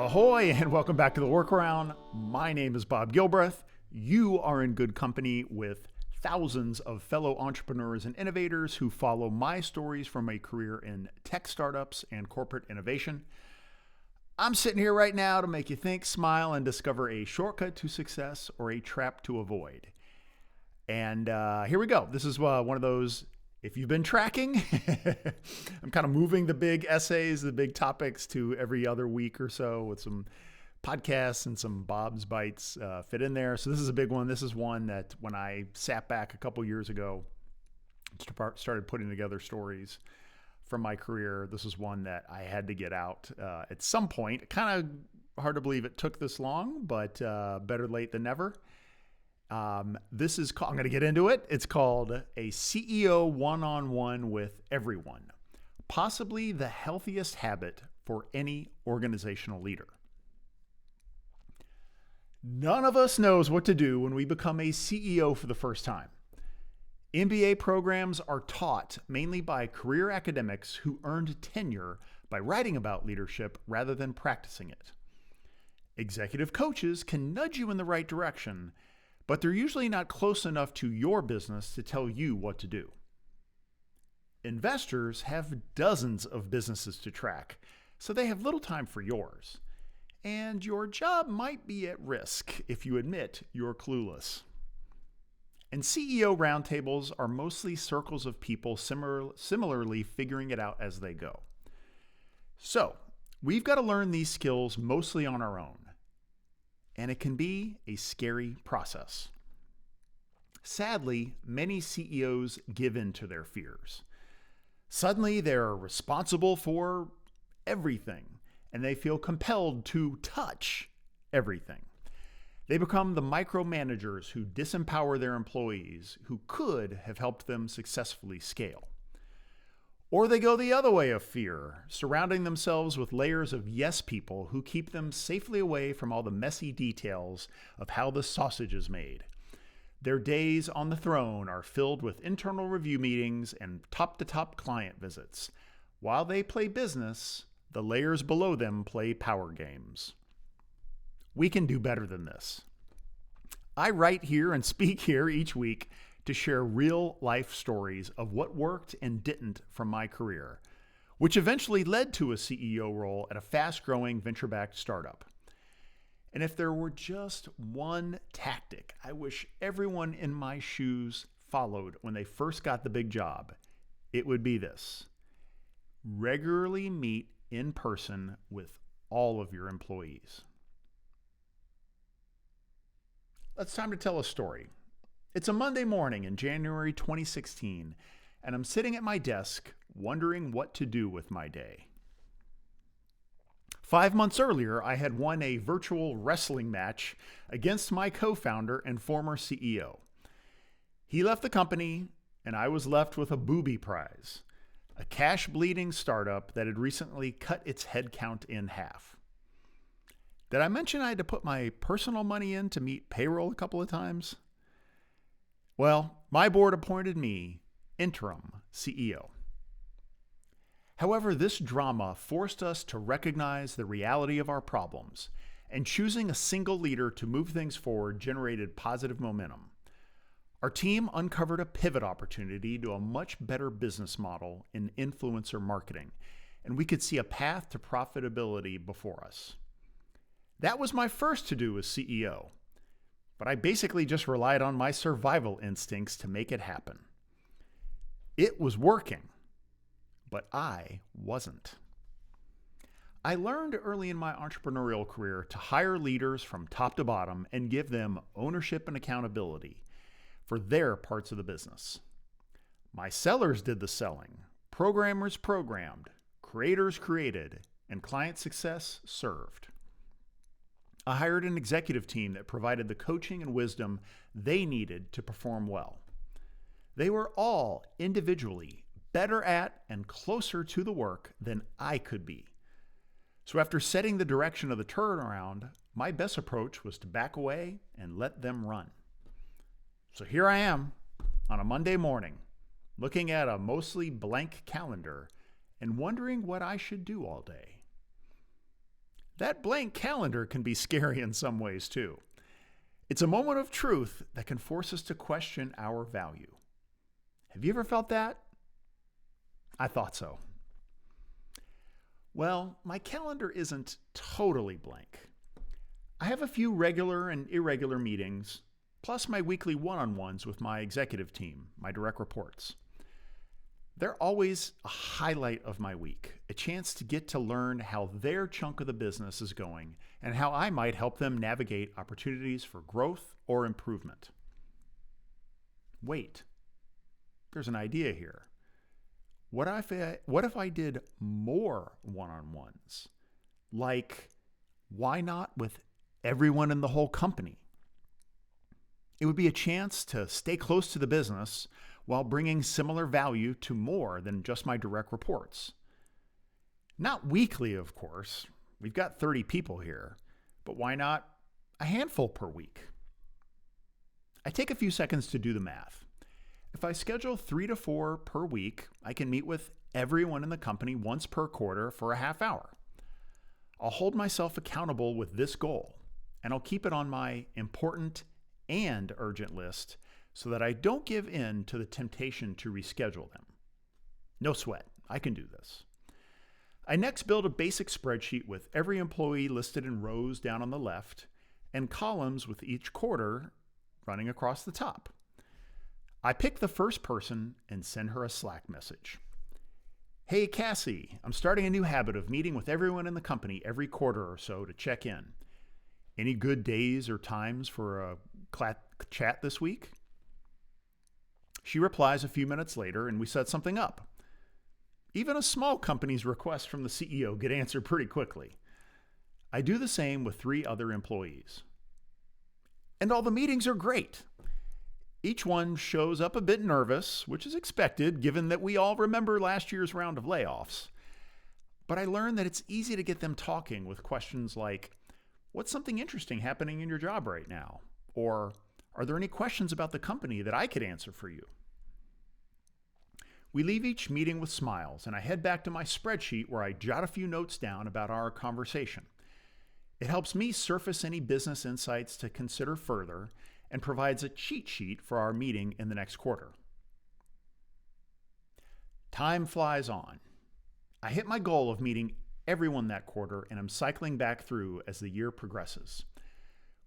Ahoy and welcome back to the Workaround. My name is Bob Gilbreth. You are in good company with thousands of fellow entrepreneurs and innovators who follow my stories from a career in tech startups and corporate innovation. I'm sitting here right now to make you think, smile, and discover a shortcut to success or a trap to avoid. And here we go. This is one of those, if you've been tracking, I'm kind of moving the big essays, the big topics to every other week or so with some podcasts and some Bob's Bites fit in there. So this is a big one. This is one that when I sat back a couple years ago, started putting together stories from my career, this is one that I had to get out at some point. Kind of hard to believe it took this long, but better late than never. This is called, I'm going to get into it. It's called A CEO One-on-One with Everyone, possibly the healthiest habit for any organizational leader. None of us knows what to do when we become a CEO for the first time. MBA programs are taught mainly by career academics who earned tenure by writing about leadership rather than practicing it. Executive coaches can nudge you in the right direction, but they're usually not close enough to your business to tell you what to do. Investors have dozens of businesses to track, so they have little time for yours. And your job might be at risk if you admit you're clueless. And CEO roundtables are mostly circles of people similarly figuring it out as they go. So, we've got to learn these skills mostly on our own. And it can be a scary process. Sadly, many CEOs give in to their fears. Suddenly, they're responsible for everything, and they feel compelled to touch everything. They become the micromanagers who disempower their employees who could have helped them successfully scale. Or they go the other way of fear, surrounding themselves with layers of yes people who keep them safely away from all the messy details of how the sausage is made. Their days on the throne are filled with internal review meetings and top-to-top client visits. While they play business, the layers below them play power games. We can do better than this. I write here and speak here each week to share real-life stories of what worked and didn't from my career, which eventually led to a CEO role at a fast-growing venture-backed startup. And if there were just one tactic I wish everyone in my shoes followed when they first got the big job, it would be this: regularly meet in person with all of your employees. It's time to tell a story. It's a Monday morning in January 2016, and I'm sitting at my desk wondering what to do with my day. 5 months earlier, I had won a virtual wrestling match against my co-founder and former CEO. He left the company, and I was left with a booby prize, a cash-bleeding startup that had recently cut its headcount in half. Did I mention I had to put my personal money in to meet payroll a couple of times? Well, my board appointed me interim CEO. However, this drama forced us to recognize the reality of our problems, and choosing a single leader to move things forward generated positive momentum. Our team uncovered a pivot opportunity to a much better business model in influencer marketing, and we could see a path to profitability before us. That was my first to-do as CEO, but I basically just relied on my survival instincts to make it happen. It was working, but I wasn't. I learned early in my entrepreneurial career to hire leaders from top to bottom and give them ownership and accountability for their parts of the business. My sellers did the selling, programmers programmed, creators created, and client success served. I hired an executive team that provided the coaching and wisdom they needed to perform well. They were all individually better at and closer to the work than I could be. So after setting the direction of the turnaround, my best approach was to back away and let them run. So here I am on a Monday morning, looking at a mostly blank calendar and wondering what I should do all day. That blank calendar can be scary in some ways too. It's a moment of truth that can force us to question our value. Have you ever felt that? I thought so. Well, my calendar isn't totally blank. I have a few regular and irregular meetings, plus my weekly one-on-ones with my executive team, my direct reports. They're always a highlight of my week, a chance to get to learn how their chunk of the business is going and how I might help them navigate opportunities for growth or improvement. Wait, there's an idea here. What if I did more one-on-ones? Like, why not with everyone in the whole company? It would be a chance to stay close to the business while bringing similar value to more than just my direct reports. Not weekly, of course. We've got 30 people here, but why not a handful per week? I take a few seconds to do the math. If I schedule 3 to 4 per week, I can meet with everyone in the company once per quarter for a half hour. I'll hold myself accountable with this goal, and I'll keep it on my important and urgent list so that I don't give in to the temptation to reschedule them. No sweat, I can do this. I next build a basic spreadsheet with every employee listed in rows down on the left and columns with each quarter running across the top. I pick the first person and send her a Slack message. Hey Cassie, I'm starting a new habit of meeting with everyone in the company every quarter or so to check in. Any good days or times for a chat this week? She replies a few minutes later and we set something up. Even a small company's requests from the CEO get answered pretty quickly. I do the same with 3 other employees. And all the meetings are great. Each one shows up a bit nervous, which is expected given that we all remember last year's round of layoffs. But I learned that it's easy to get them talking with questions like, what's something interesting happening in your job right now? Or, are there any questions about the company that I could answer for you? We leave each meeting with smiles, and I head back to my spreadsheet where I jot a few notes down about our conversation. It helps me surface any business insights to consider further and provides a cheat sheet for our meeting in the next quarter. Time flies on. I hit my goal of meeting everyone that quarter, and I'm cycling back through as the year progresses.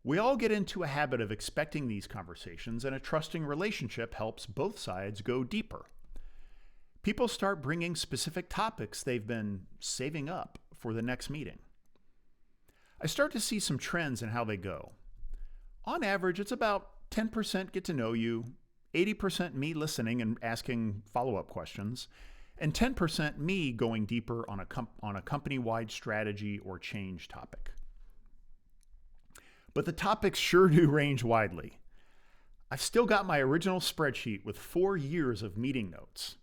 We all get into a habit of expecting these conversations, and a trusting relationship helps both sides go deeper. People start bringing specific topics they've been saving up for the next meeting. I start to see some trends in how they go. On average, it's about 10% get to know you, 80% me listening and asking follow-up questions, and 10% me going deeper on a company-wide strategy or change topic. But the topics sure do range widely. I've still got my original spreadsheet with 4 years of meeting notes.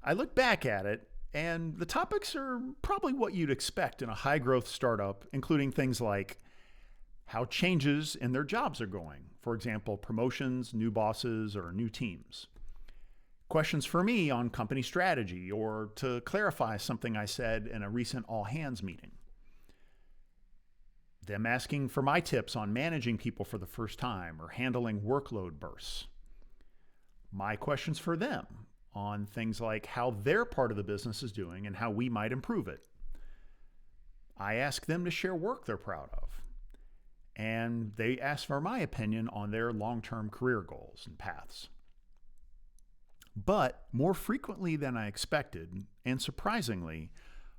I look back at it, and the topics are probably what you'd expect in a high-growth startup, including things like how changes in their jobs are going. For example, promotions, new bosses, or new teams. Questions for me on company strategy or to clarify something I said in a recent all-hands meeting. Them asking for my tips on managing people for the first time or handling workload bursts. My questions for them on things like how their part of the business is doing and how we might improve it. I ask them to share work they're proud of. And they ask for my opinion on their long-term career goals and paths. But more frequently than I expected, and surprisingly,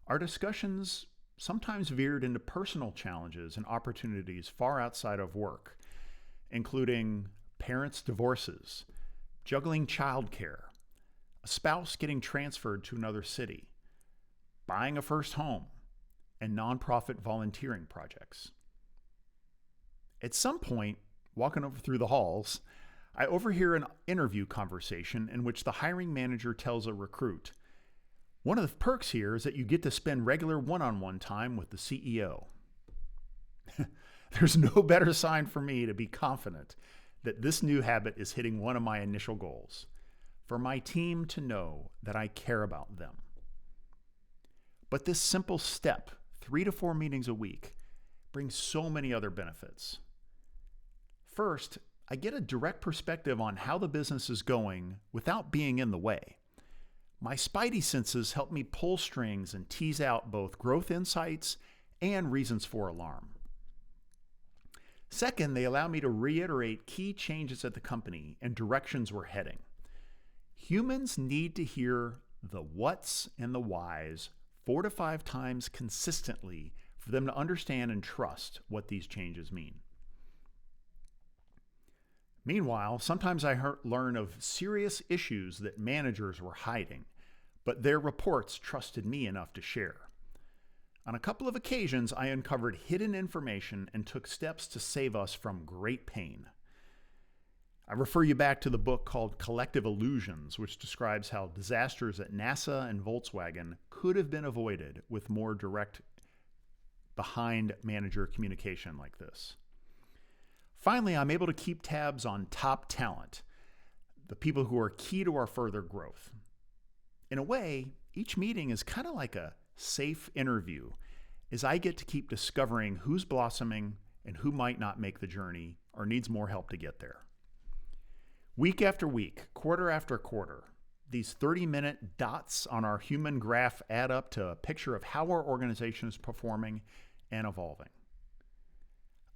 our discussions sometimes veered into personal challenges and opportunities far outside of work, including parents' divorces, juggling childcare, a spouse getting transferred to another city, buying a first home, and nonprofit volunteering projects. At some point, walking over through the halls, I overhear an interview conversation in which the hiring manager tells a recruit, "One of the perks here is that you get to spend regular one-on-one time with the CEO." There's no better sign for me to be confident that this new habit is hitting one of my initial goals, for my team to know that I care about them. But this simple step 3 to 4 meetings a week brings so many other benefits. First, I get a direct perspective on how the business is going without being in the way. My spidey senses help me pull strings and tease out both growth insights and reasons for alarm. Second, they allow me to reiterate key changes at the company and directions we're heading. Humans need to hear the whats and the whys 4 to 5 times consistently for them to understand and trust what these changes mean. Meanwhile, sometimes I learn of serious issues that managers were hiding, but their reports trusted me enough to share. On a couple of occasions, I uncovered hidden information and took steps to save us from great pain. I refer you back to the book called Collective Illusions, which describes how disasters at NASA and Volkswagen could have been avoided with more direct behind manager communication like this. Finally, I'm able to keep tabs on top talent, the people who are key to our further growth. In a way, each meeting is kind of like a safe interview, as I get to keep discovering who's blossoming and who might not make the journey or needs more help to get there. Week after week, quarter after quarter, these 30-minute dots on our human graph add up to a picture of how our organization is performing and evolving.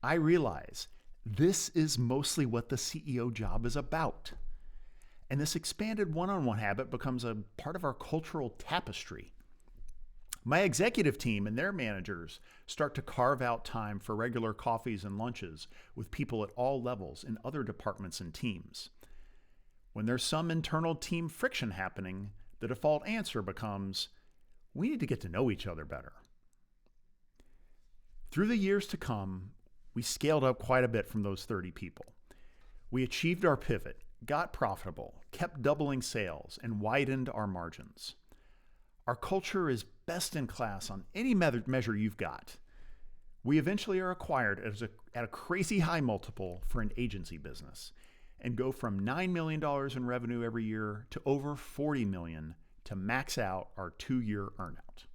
I realize this is mostly what the CEO job is about. And this expanded one-on-one habit becomes a part of our cultural tapestry. My executive team and their managers start to carve out time for regular coffees and lunches with people at all levels in other departments and teams. When there's some internal team friction happening, the default answer becomes, we need to get to know each other better. Through the years to come, we scaled up quite a bit from those 30 people. We achieved our pivot, got profitable, kept doubling sales, and widened our margins. Our culture is best in class on any measure you've got. We eventually are acquired at a crazy high multiple for an agency business and go from $9 million in revenue every year to over $40 million to max out our 2-year earnout.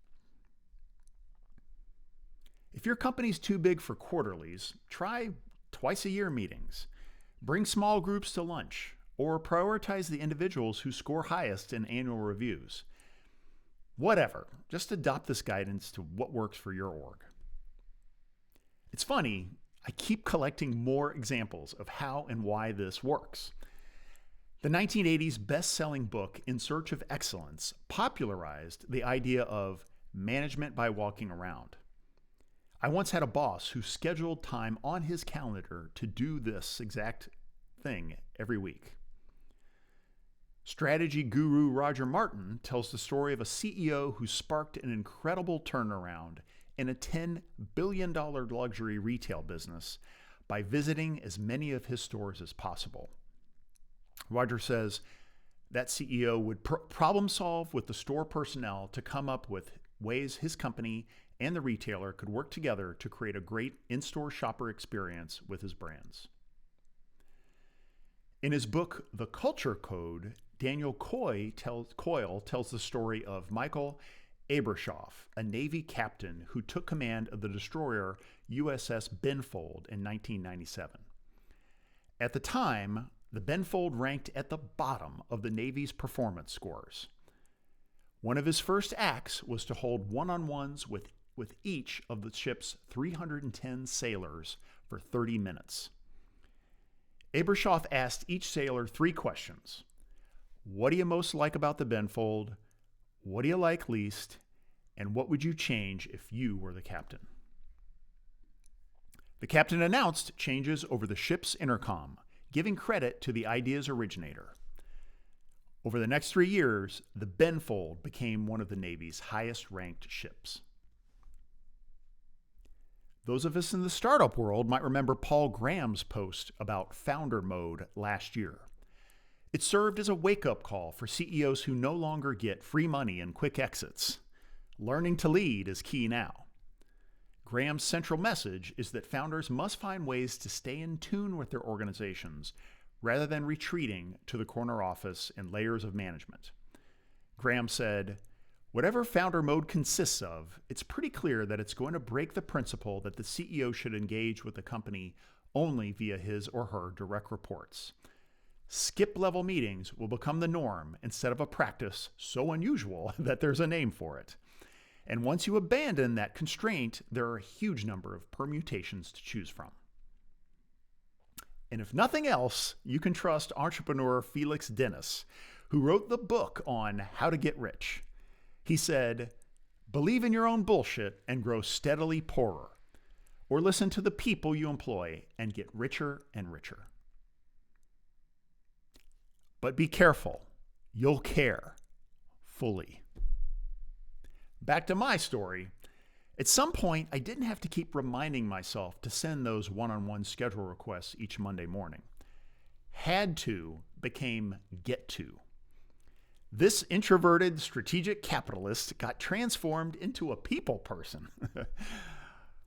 If your company's too big for quarterlies, try twice-a-year meetings. Bring small groups to lunch, or prioritize the individuals who score highest in annual reviews. Whatever, just adopt this guidance to what works for your org. It's funny, I keep collecting more examples of how and why this works. The 1980s best-selling book, In Search of Excellence, popularized the idea of management by walking around. I once had a boss who scheduled time on his calendar to do this exact thing every week. Strategy guru Roger Martin tells the story of a CEO who sparked an incredible turnaround in a $10 billion luxury retail business by visiting as many of his stores as possible. Roger says that CEO would problem solve with the store personnel to come up with ways his company and the retailer could work together to create a great in-store shopper experience with his brands. In his book, The Culture Code, Daniel Coyle tells the story of Michael Abrashoff, a Navy captain who took command of the destroyer USS Benfold in 1997. At the time, the Benfold ranked at the bottom of the Navy's performance scores. One of his first acts was to hold one-on-ones with each of the ship's 310 sailors for 30 minutes. Abrashoff asked each sailor 3 questions. What do you most like about the Benfold? What do you like least? And what would you change if you were the captain? The captain announced changes over the ship's intercom, giving credit to the idea's originator. Over the next 3 years, the Benfold became one of the Navy's highest-ranked ships. Those of us in the startup world might remember Paul Graham's post about founder mode last year. It served as a wake-up call for CEOs who no longer get free money and quick exits. Learning to lead is key now. Graham's central message is that founders must find ways to stay in tune with their organizations rather than retreating to the corner office and layers of management. Graham said, Whatever founder mode consists of, it's pretty clear that it's going to break the principle that the CEO should engage with the company only via his or her direct reports. Skip-level meetings will become the norm instead of a practice so unusual that there's a name for it. And once you abandon that constraint, there are a huge number of permutations to choose from. And if nothing else, you can trust entrepreneur Felix Dennis, who wrote the book on how to get rich. He said, "Believe in your own bullshit and grow steadily poorer, or listen to the people you employ and get richer and richer. But be careful, you'll care fully." Back to my story. At some point, I didn't have to keep reminding myself to send those one-on-one schedule requests each Monday morning. Had to became get to. This introverted strategic capitalist got transformed into a people person.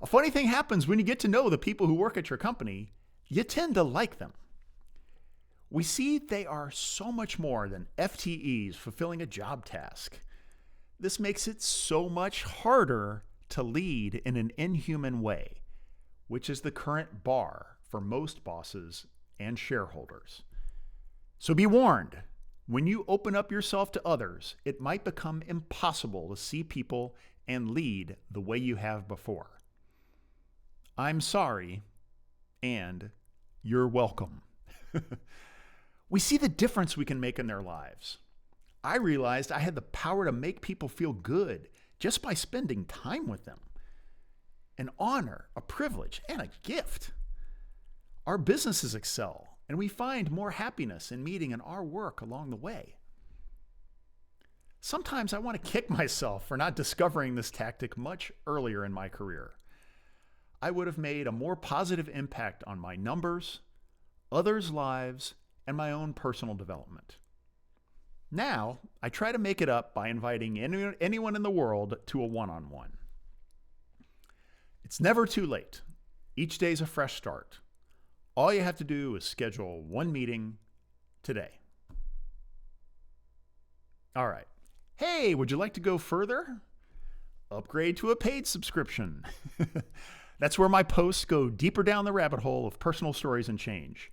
A funny thing happens when you get to know the people who work at your company. You tend to like them. We see they are so much more than FTEs fulfilling a job task. This makes it so much harder to lead in an inhuman way, which is the current bar for most bosses and shareholders. So be warned, when you open up yourself to others, it might become impossible to see people and lead the way you have before. I'm sorry, and you're welcome. We see the difference we can make in their lives. I realized I had the power to make people feel good just by spending time with them. An honor, a privilege, and a gift. Our businesses excel, and we find more happiness in meeting in our work along the way. Sometimes I want to kick myself for not discovering this tactic much earlier in my career. I would have made a more positive impact on my numbers, others' lives, and my own personal development. Now, I try to make it up by inviting anyone in the world to a one-on-one. It's never too late. Each day's a fresh start. All you have to do is schedule one meeting today. All right. Hey, would you like to go further? Upgrade to a paid subscription. That's where my posts go deeper down the rabbit hole of personal stories and change.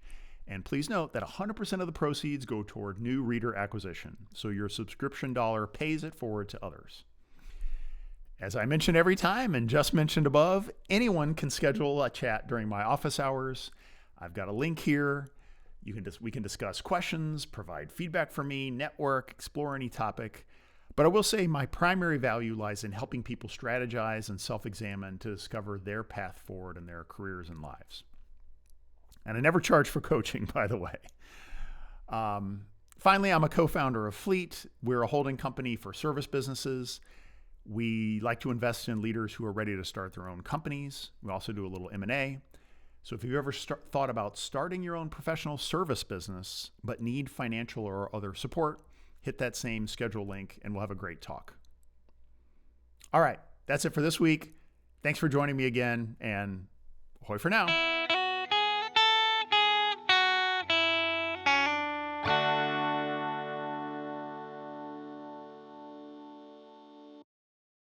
And please note that 100% of the proceeds go toward new reader acquisition, so your subscription dollar pays it forward to others. As I mention every time and just mentioned above, anyone can schedule a chat during my office hours. I've got a link here. We can discuss questions, provide feedback for me, network, explore any topic. But I will say my primary value lies in helping people strategize and self-examine to discover their path forward in their careers and lives. And I never charge for coaching, by the way. Finally, I'm a co-founder of Fleet. We're a holding company for service businesses. We like to invest in leaders who are ready to start their own companies. We also do a little M&A. So if you've ever thought about starting your own professional service business, but need financial or other support, hit that same schedule link and we'll have a great talk. All right, that's it for this week. Thanks for joining me again, and ahoy for now.